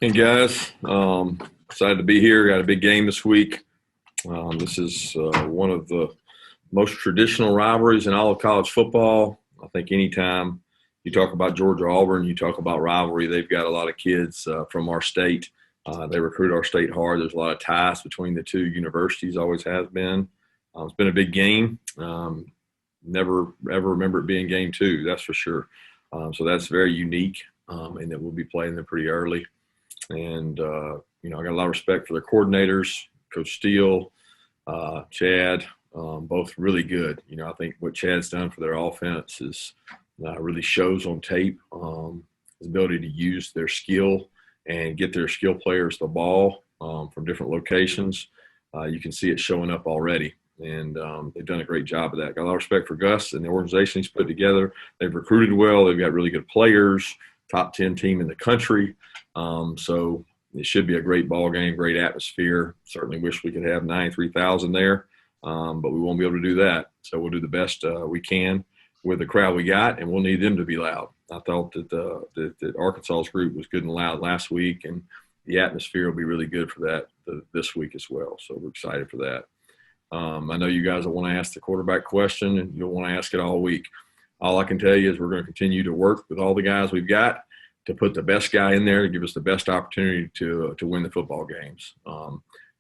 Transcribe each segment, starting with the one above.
Hey guys, excited to be here. Got a big game this week. This is one of the most traditional rivalries in all of college football. I think anytime you talk about Georgia Auburn, you talk about rivalry. They've got a lot of kids from our state. They recruit our state hard. There's a lot of ties between the two universities. Always has been. It's been a big game. Never ever remember it being game two. That's for sure. So that's very unique, and that we'll be playing them pretty early. And, I got a lot of respect for their coordinators, Coach Steele, Chad, both really good. I think what Chad's done for their offense is really shows on tape, his ability to use their skill and get their skill players the ball from different locations. You can see it showing up already. And they've done a great job of that. Got a lot of respect for Gus and the organization he's put together. They've recruited well. They've got really good players, top 10 team in the country. So it should be a great ball game, great atmosphere. Certainly wish we could have 93,000 there, but we won't be able to do that. So we'll do the best we can with the crowd we got, and we'll need them to be loud. I thought that Arkansas's group was good and loud last week, and the atmosphere will be really good for that this week as well. So we're excited for that. I know you guys will want to ask the quarterback question, and you'll want to ask it all week. All I can tell you is we're going to continue to work with all the guys we've got to put the best guy in there to give us the best opportunity to win the football games.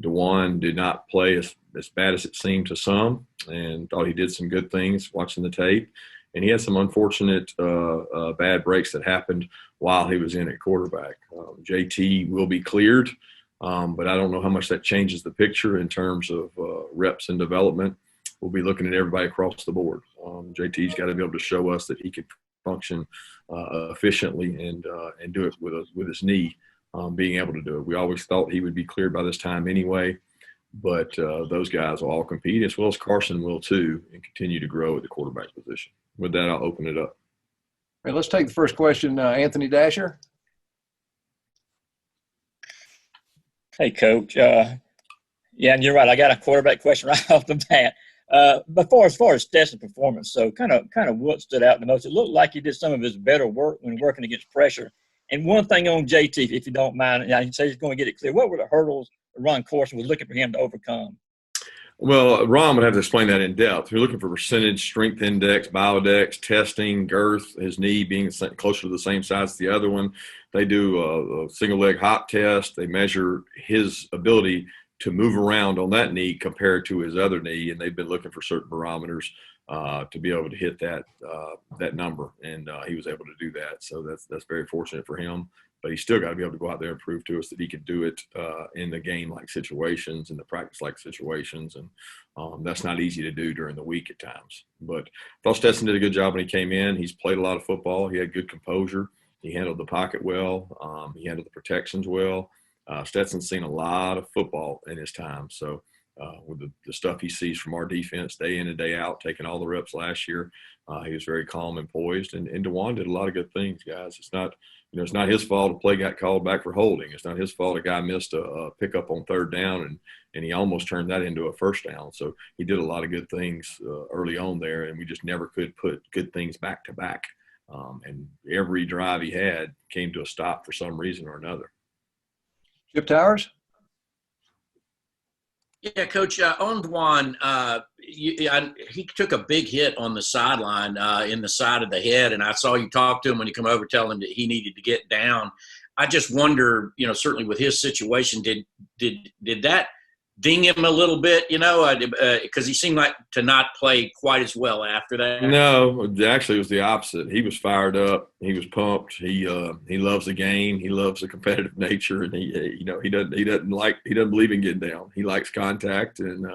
DeJuan did not play as bad as it seemed to some, and thought he did some good things watching the tape. And he had some unfortunate bad breaks that happened while he was in at quarterback. JT will be cleared, but I don't know how much that changes the picture in terms of reps and development. We'll be looking at everybody across the board. JT's got to be able to show us that he can function efficiently and do it with his knee being able to do it. We always thought he would be cleared by this time anyway, but those guys will all compete, as well as Carson will too, and continue to grow at the quarterback position. With that, I'll open it up. All right, let's take the first question. Anthony Dasher. Hey, Coach. Yeah, and you're right. I got a quarterback question right off the bat. As far as Stetson's performance, so kind of what stood out the most? It looked like he did some of his better work when working against pressure. And one thing on JT, if you don't mind, you say he's going to get it clear. What were the hurdles Ron Carson was looking for him to overcome? Well, Ron would have to explain that in depth. We're looking for percentage, strength index, biodex, testing, girth, his knee being closer to the same size as the other one. They do a single leg hop test. They measure his ability to move around on that knee compared to his other knee, and they've been looking for certain barometers to be able to hit that number, and he was able to do that. So that's very fortunate for him. But he's still got to be able to go out there and prove to us that he can do it in the game-like situations, in the practice-like situations, and that's not easy to do during the week at times. But I thought Stetson did a good job when he came in. He's played a lot of football. He had good composure. He handled the pocket well. He handled the protections well. Stetson's seen a lot of football in his time. So with the stuff he sees from our defense day in and day out, taking all the reps last year, he was very calm and poised. And DeJuan did a lot of good things, guys. It's not his fault a play got called back for holding. It's not his fault a guy missed a pickup on third down and he almost turned that into a first down. So he did a lot of good things early on there, and we just never could put good things back to back. And every drive he had came to a stop for some reason or another. Chip Towers. Yeah, Coach, on Dwan, he took a big hit on the sideline in the side of the head, and I saw you talk to him when he come over, tell him that he needed to get down. I just wonder, certainly with his situation, did that ding him a little bit, because he seemed like to not play quite as well after that? No, actually it was the opposite. He was fired up. He was pumped. He loves the game. He loves the competitive nature, and he doesn't believe in getting down. He likes contact, and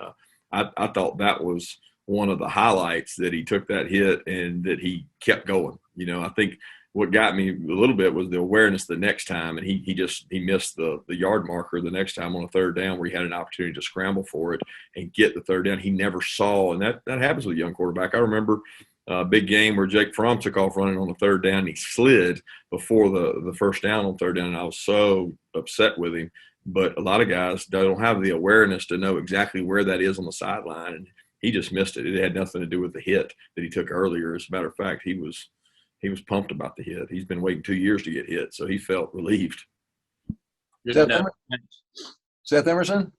I thought that was one of the highlights, that he took that hit and that he kept going. I think what got me a little bit was the awareness the next time, and he missed the yard marker the next time on a third down where he had an opportunity to scramble for it and get the third down. He never saw, and that happens with a young quarterback. I remember a big game where Jake Fromm took off running on the third down, and he slid before the first down on third down, and I was so upset with him. But a lot of guys don't have the awareness to know exactly where that is on the sideline, and he just missed it. It had nothing to do with the hit that he took earlier. As a matter of fact, he was pumped about the hit. He's been waiting 2 years to get hit, so he felt relieved. Seth, No, Seth Emerson?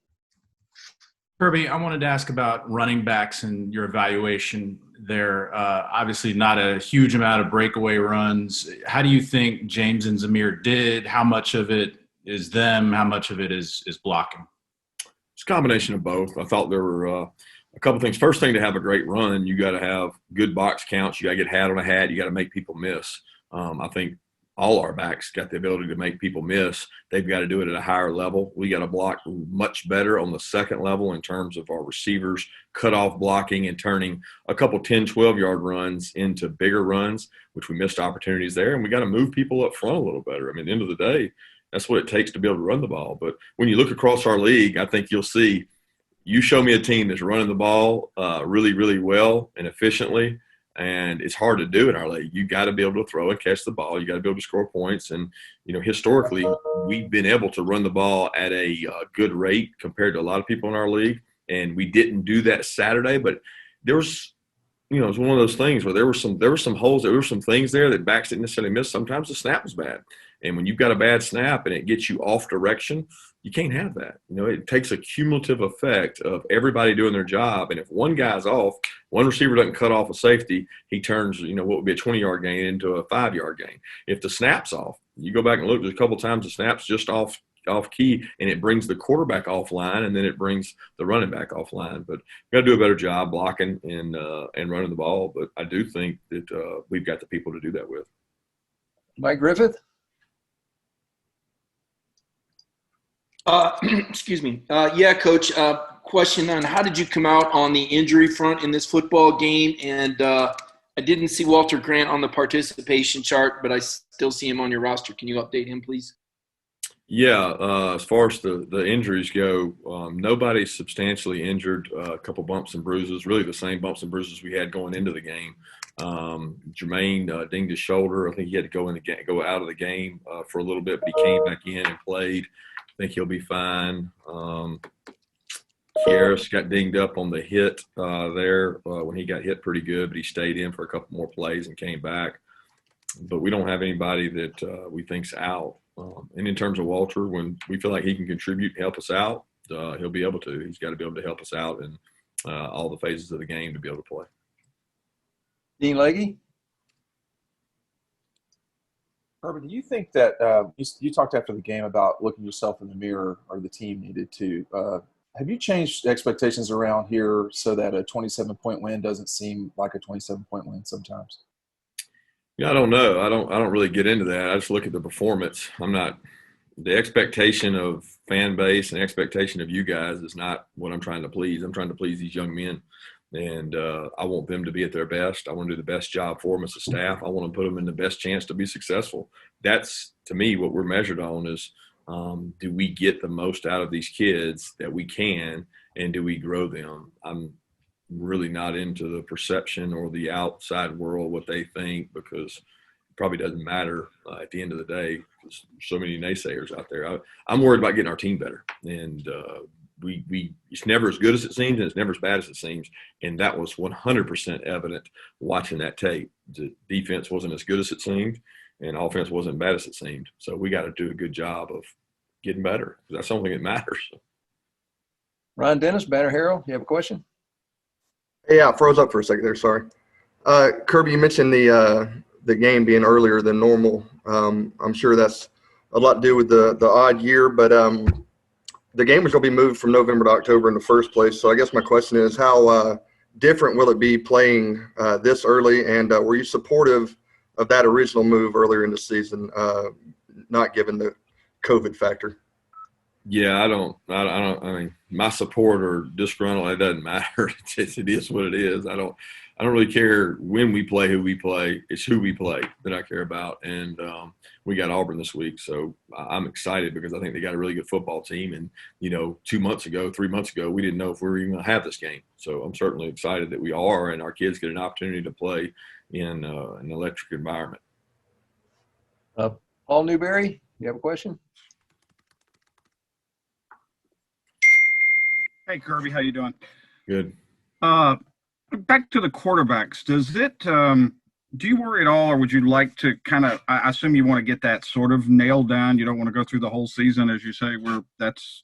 Kirby, I wanted to ask about running backs and your evaluation there. Obviously, not a huge amount of breakaway runs. How do you think James and Zamir did? How much of it is them? How much of it is blocking? It's a combination of both. I thought there were a couple things. First thing, to have a great run, you got to have good box counts. You got to get hat on a hat. You got to make people miss. I think all our backs got the ability to make people miss. They've got to do it at a higher level. We got to block much better on the second level in terms of our receivers, cutoff blocking and turning a couple 10, 12-yard runs into bigger runs, which we missed opportunities there. And we got to move people up front a little better. I mean, at the end of the day, that's what it takes to be able to run the ball. But when you look across our league, I think you'll see, you show me a team that's running the ball really, really well and efficiently, and it's hard to do in our league. You got to be able to throw and catch the ball. You got to be able to score points. And, you know, historically, we've been able to run the ball at a good rate compared to a lot of people in our league. And we didn't do that Saturday, but there was, you know, it was one of those things where there were some holes, there were some things there that backs didn't necessarily miss. Sometimes the snap was bad. And when you've got a bad snap and it gets you off direction, you can't have that. You know, it takes a cumulative effect of everybody doing their job. And if one guy's off, one receiver doesn't cut off a safety, he turns, you know, what would be a 20-yard gain into a 5-yard gain. If the snap's off, you go back and look, there's a couple times the snap's just off key, and it brings the quarterback offline, and then it brings the running back offline. But we've got to do a better job blocking and running the ball. But I do think that we've got the people to do that with. Mike Griffith? Excuse me. Yeah, Coach. Question on how did you come out on the injury front in this football game? And I didn't see Walter Grant on the participation chart, but I still see him on your roster. Can you update him, please? Yeah, as far as the injuries go, nobody's substantially injured. A couple bumps and bruises, really the same bumps and bruises we had going into the game. Jermaine dinged his shoulder. I think he had to go out of the game for a little bit, but he came back in and played. I think he'll be fine. Kieris got dinged up on the hit there when he got hit pretty good, but he stayed in for a couple more plays and came back. But we don't have anybody that we think's out. And in terms of Walter, when we feel like he can contribute and help us out, he'll be able to. He's got to be able to help us out in all the phases of the game to be able to play. Dean Legge? Kirby, do you think that you talked after the game about looking yourself in the mirror, or the team needed to? Have you changed expectations around here so that a 27-point win doesn't seem like a 27-point win sometimes? Yeah, I don't know. I don't really get into that. I just look at the performance. The expectation of fan base and expectation of you guys is not what I'm trying to please. I'm trying to please these young men. And I want them to be at their best. I want to do the best job for them as a staff. I want to put them in the best chance to be successful. That's, to me, what we're measured on is, do we get the most out of these kids that we can, and do we grow them? I'm really not into the perception or the outside world, what they think, because it probably doesn't matter at the end of the day. There's so many naysayers out there. I'm worried about getting our team better. And it's never as good as it seems, and it's never as bad as it seems. And that was 100% evident watching that tape. The defense wasn't as good as it seemed, and offense wasn't bad as it seemed. So we got to do a good job of getting better. That's the only thing that matters. Ron Dennis, Banner Herald, you have a question? Yeah, I froze up for a second there. Sorry. Kirby, you mentioned the game being earlier than normal. I'm sure that's a lot to do with the odd year, but the game was going to be moved from November to October in the first place. So I guess my question is, how different will it be playing this early? And were you supportive of that original move earlier in the season, not given the COVID factor? Yeah, I mean, my support or disgruntled, it doesn't matter. It is what it is. I don't really care when we play, who we play. It's who we play that I care about. And we got Auburn this week, so I'm excited because I think they got a really good football team. And, 3 months ago, we didn't know if we were even going to have this game. So I'm certainly excited that we are, and our kids get an opportunity to play in an electric environment. Paul Newberry, you have a question? Hey, Kirby, how you doing? Good. Back to the quarterbacks. Does it do you worry at all, or would you like to kind of? I assume you want to get that sort of nailed down. You don't want to go through the whole season, as you say, where that's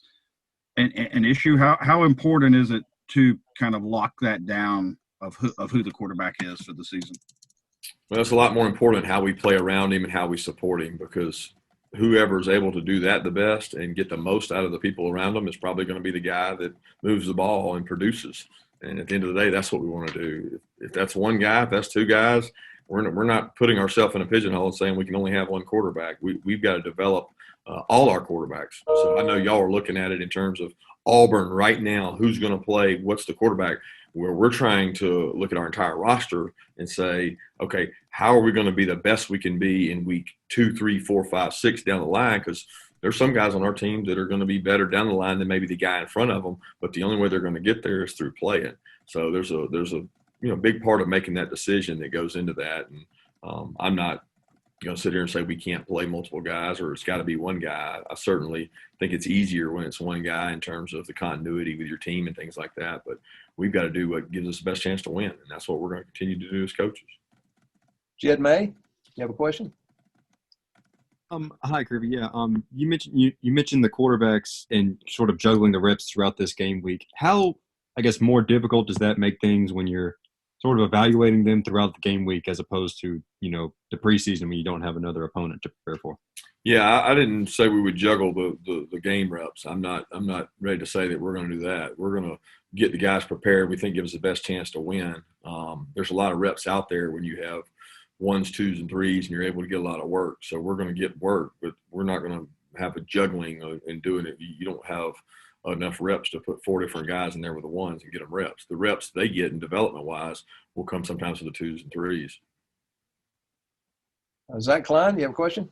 an issue. How important is it to kind of lock that down of who the quarterback is for the season? Well, it's a lot more important how we play around him and how we support him, because whoever is able to do that the best and get the most out of the people around them is probably going to be the guy that moves the ball and produces. And at the end of the day, that's what we want to do. If that's one guy, if that's two guys, we're not putting ourselves in a pigeonhole and saying we can only have one quarterback. We've got to develop all our quarterbacks. So I know y'all are looking at it in terms of Auburn right now, who's going to play, what's the quarterback, where we're trying to look at our entire roster and say, okay, how are we going to be the best we can be in week 2, 3, 4, 5, 6 down the line? Because there's some guys on our team that are going to be better down the line than maybe the guy in front of them, but the only way they're going to get there is through playing. So there's a big part of making that decision that goes into that. And I'm not going to sit here and say we can't play multiple guys or it's got to be one guy. I certainly think it's easier when it's one guy in terms of the continuity with your team and things like that. But we've got to do what gives us the best chance to win, and that's what we're going to continue to do as coaches. Jed May, you have a question? Hi, Kirby. Yeah. You mentioned the quarterbacks and sort of juggling the reps throughout this game week. How, I guess, more difficult does that make things when you're sort of evaluating them throughout the game week as opposed to, the preseason when you don't have another opponent to prepare for? Yeah, I didn't say we would juggle the game reps. I'm not ready to say that we're going to do that. We're going to get the guys prepared. We think gives us the best chance to win. There's a lot of reps out there when you have 1s, 2s, and 3s, and you're able to get a lot of work. So we're going to get work, but we're not going to have a juggling and doing it. You don't have enough reps to put 4 different guys in there with the 1s and get them reps. The reps they get in development-wise will come sometimes with the 2s and 3s. Zach Klein, you have a question?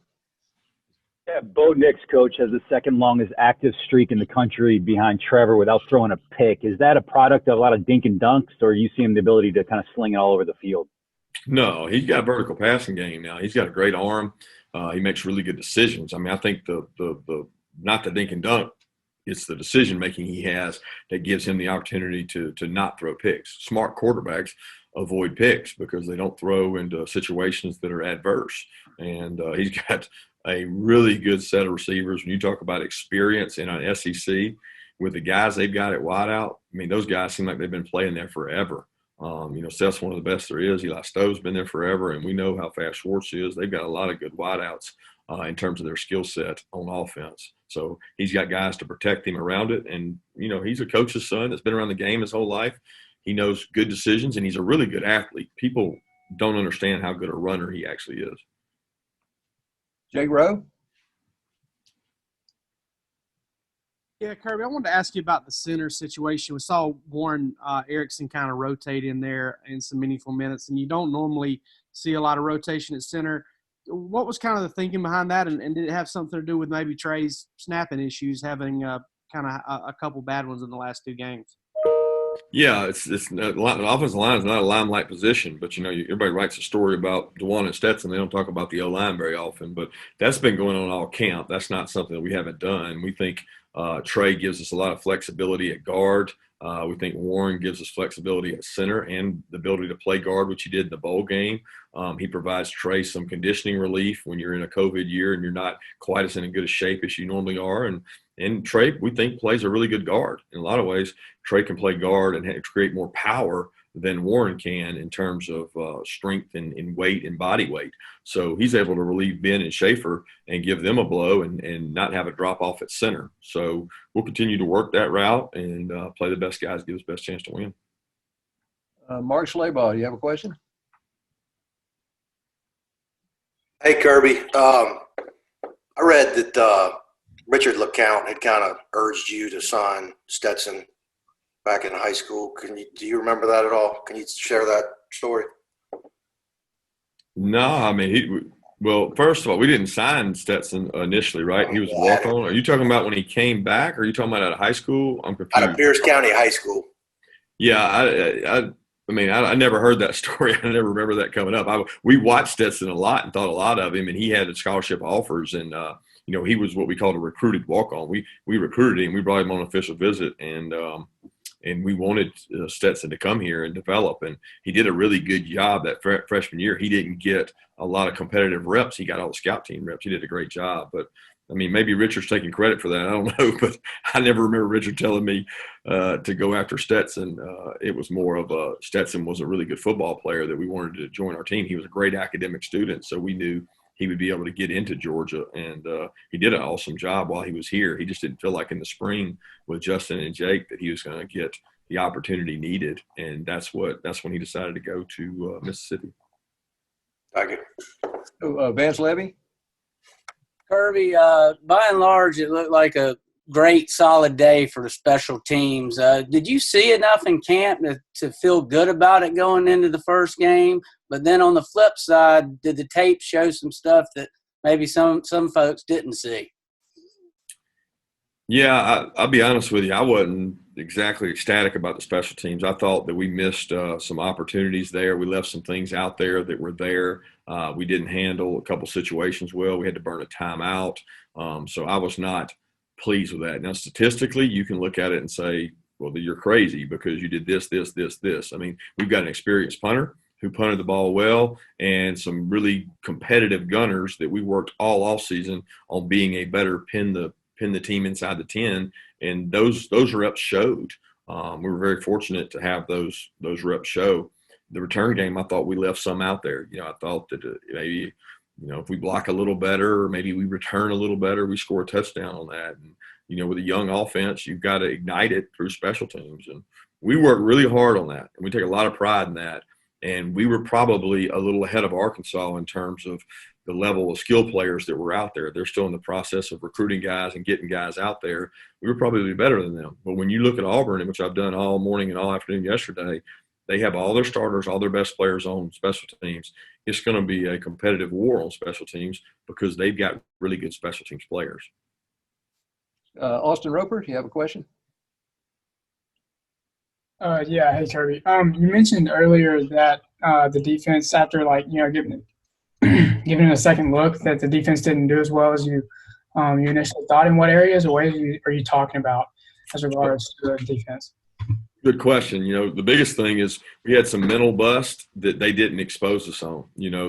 Yeah, Bo Nix, coach, has the second longest active streak in the country behind Trevor without throwing a pick. Is that a product of a lot of dink and dunks, or you see him the ability to kind of sling it all over the field? No, he's got a vertical passing game now. He's got a great arm. He makes really good decisions. I mean, I think the not the dink and dunk, it's the decision making he has that gives him the opportunity to not throw picks. Smart quarterbacks avoid picks because they don't throw into situations that are adverse. And he's got a really good set of receivers. When you talk about experience in an SEC with the guys they've got at wideout, I mean, those guys seem like they've been playing there forever. Seth's one of the best there is. Eli Stowe's been there forever, and we know how fast Schwartz is. They've got a lot of good wideouts in terms of their skill set on offense. So he's got guys to protect him around it. And, he's a coach's son that's been around the game his whole life. He knows good decisions, and he's a really good athlete. People don't understand how good a runner he actually is. Jake Rowe? Yeah, Kirby, I wanted to ask you about the center situation. We saw Warren Erickson kind of rotate in there in some meaningful minutes, and you don't normally see a lot of rotation at center. What was kind of the thinking behind that, and did it have something to do with maybe Trey's snapping issues, having kind of a couple bad ones in the last 2 games? Yeah, it's the offensive line is not a limelight position, but everybody writes a story about DeJuan and Stetson. They don't talk about the O-line very often, but that's been going on all camp. That's not something that we haven't done. We think Trey gives us a lot of flexibility at guard. We think Warren gives us flexibility at center and the ability to play guard, which he did in the bowl game. He provides Trey some conditioning relief when you're in a COVID year and you're not quite as in good a shape as you normally are. And Trey, we think, plays a really good guard. In a lot of ways, Trey can play guard and create more power than Warren can in terms of strength and weight and body weight. So he's able to relieve Ben and Schaefer and give them a blow and not have a drop off at center. So we'll continue to work that route and play the best guys, give us the best chance to win. Mark Schleybaugh, you have a question? Hey, Kirby. I read that Richard LeCount had kind of urged you to sign Stetson back in high school. Do you remember that at all? Can you share that story? No, I mean, well, first of all, we didn't sign Stetson initially, right? He was a walk-on. Are you talking about when he came back, or are you talking about out of high school? I'm confused. Out of Pierce County High School. Yeah, I mean, I never heard that story. I never remember that coming up. We watched Stetson a lot and thought a lot of him, and he had scholarship offers, and he was what we called a recruited walk-on. We recruited him. We brought him on an official visit, and and we wanted Stetson to come here and develop. And he did a really good job that freshman year. He didn't get a lot of competitive reps. He got all the scout team reps. He did a great job. But, I mean, maybe Richard's taking credit for that. I don't know. But I never remember Richard telling me to go after Stetson. It was more of Stetson was a really good football player that we wanted to join our team. He was a great academic student, so we knew he would be able to get into Georgia. And he did an awesome job while he was here. He just didn't feel like in the spring with Justin and Jake that he was going to get the opportunity needed. And that's when he decided to go to Mississippi. Thank you. Vance Levy? Kirby, by and large, it looked like a great, solid day for the special teams. Did you see enough in camp to feel good about it going into the first game? But then on the flip side, did the tape show some stuff that maybe some folks didn't see? Yeah, I'll be honest with you. I wasn't exactly ecstatic about the special teams. I thought that we missed some opportunities there. We left some things out there that were there. We didn't handle a couple situations well. We had to burn a timeout. So I was not pleased with that. Now, statistically, you can look at it and say, well, you're crazy because you did this. I mean, we've got an experienced punter who punted the ball well and some really competitive gunners that we worked all offseason on being a better pin the team inside the 10, and those reps showed. We were very fortunate to have those reps show. The return game, I thought we left some out there. I thought that maybe, if we block a little better or maybe we return a little better, we score a touchdown on that. And, with a young offense, you've got to ignite it through special teams. And we work really hard on that, and we take a lot of pride in that. And we were probably a little ahead of Arkansas in terms of the level of skill players that were out there. They're still in the process of recruiting guys and getting guys out there. We were probably better than them. But when you look at Auburn, which I've done all morning and all afternoon yesterday, they have all their starters, all their best players on special teams. It's going to be a competitive war on special teams because they've got really good special teams players. Austin Roper, do you have a question? Yeah. Hey, Kirby. You mentioned earlier that the defense, after giving it a second look, that the defense didn't do as well as you initially thought. In what areas or ways are you talking about as regards to the defense? Good question. The biggest thing is we had some mental bust that they didn't expose us on.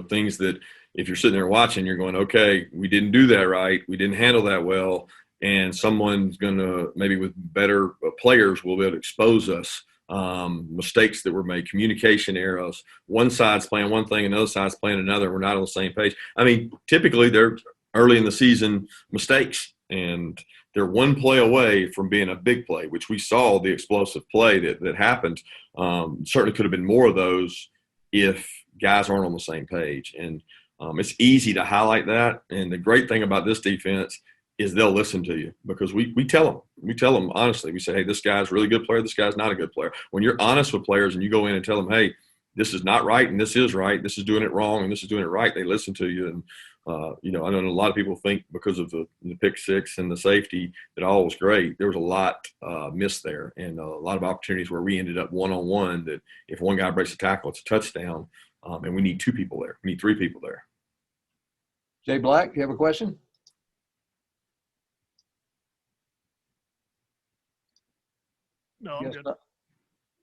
Things that if you're sitting there watching, you're going, okay, we didn't do that right. We didn't handle that well. And someone's going to, maybe with better players, will be able to expose us. Mistakes that were made, communication errors, one side's playing one thing, another side's playing another. We're not on the same page. I mean, typically they're early in the season mistakes, and they're one play away from being a big play, which we saw the explosive play that happened. Certainly could have been more of those if guys aren't on the same page. And it's easy to highlight that. And the great thing about this defense is they'll listen to you because we tell them. We tell them honestly. We say, hey, this guy's a really good player. This guy's not a good player. When you're honest with players and you go in and tell them, hey, this is not right and this is right. This is doing it wrong and this is doing it right. They listen to you. And, I know a lot of people think because of the pick six and the safety that all was great. There was a lot missed there and a lot of opportunities where we ended up one-on-one that if one guy breaks a tackle, it's a touchdown. And we need two people there. We need three people there. Jay Black, you have a question? No, I'm good.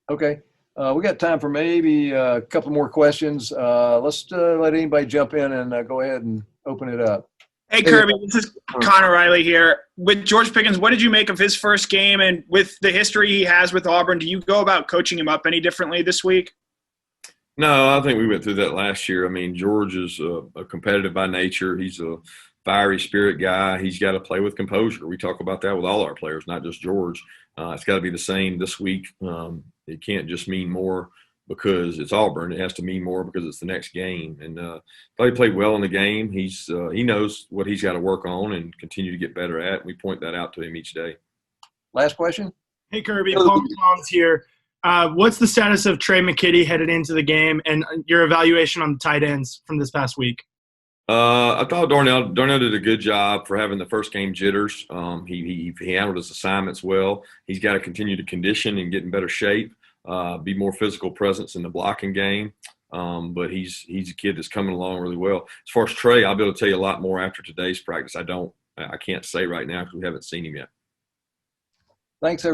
Okay. We got time for maybe a couple more questions. Let's let anybody jump in and go ahead and open it up. Hey, Kirby, this is Connor Riley here. With George Pickens, what did you make of his first game? And with the history he has with Auburn, do you go about coaching him up any differently this week? No, I think we went through that last year. I mean, George is a competitive by nature. He's a fiery spirit guy. He's got to play with composure. We talk about that with all our players, not just George. It's got to be the same this week. It can't just mean more because it's Auburn. It has to mean more because it's the next game. And thought he played well in the game. He knows what he's got to work on and continue to get better at. We point that out to him each day. Last question. Hey, Kirby, Paul Collins here. What's the status of Trey McKitty headed into the game and your evaluation on the tight ends from this past week? I thought Darnell did a good job for having the first game jitters. He handled his assignments well. He's got to continue to condition and get in better shape, be more physical presence in the blocking game. But he's a kid that's coming along really well. As far as Trey, I'll be able to tell you a lot more after today's practice. I can't say right now because we haven't seen him yet. Thanks, everybody.